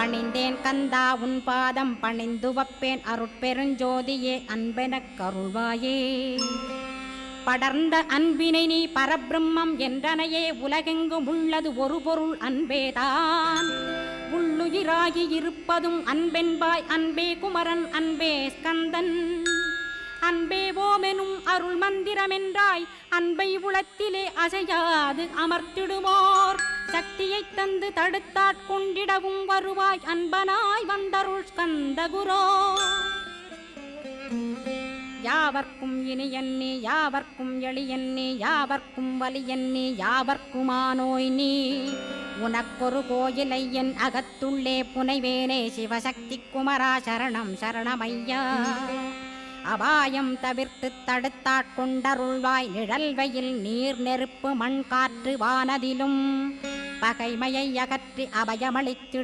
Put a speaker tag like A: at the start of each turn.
A: பணிந்தேன் கந்தா உன் பாதம் பணிந்து வப்பேன் அருட்பெருஞ்சோதியே அன்பெனக் கருள்வாயே. படர்ந்த அன்பினை நீ பரபிரம்மம் என்றனையே உலகெங்கும் உள்ளது ஒரு பொருள் அன்பேதான். உள்ளுயிராகி இருப்பதும் அன்பென்பாய் அன்பே குமரன் அன்பே ஸ்கந்தன். அன்பே ஓமெனும் அருள் மந்திரமென்றாய் அன்பை உளத்திலே அசையாது அமர்த்திடுமோர் சக்தியை தந்து தடுத்தாட்கொண்டிடவும் வருவாய் அன்பனாய் வந்தருள் ஸ்கந்தகுரோ. யாவர்க்கும் இனியன்னி யாவர்க்கும் எளியன்னி யாவர்க்கும் வலியன்னி யாவர்க்குமானோய் நீ. உனக்கொரு கோயிலை என் அகத்துள்ளே புனைவேனே சிவசக்தி குமரா சரணம் சரணமையா. அபாயம் தவிர்த்து தடுத்தாட்கொண்டருள்வாய் நிழல் வெயில் நீர் நெருப்பு மண் காற்று வானதிலும் பகைமையை அகற்றி அபயமளித்திடு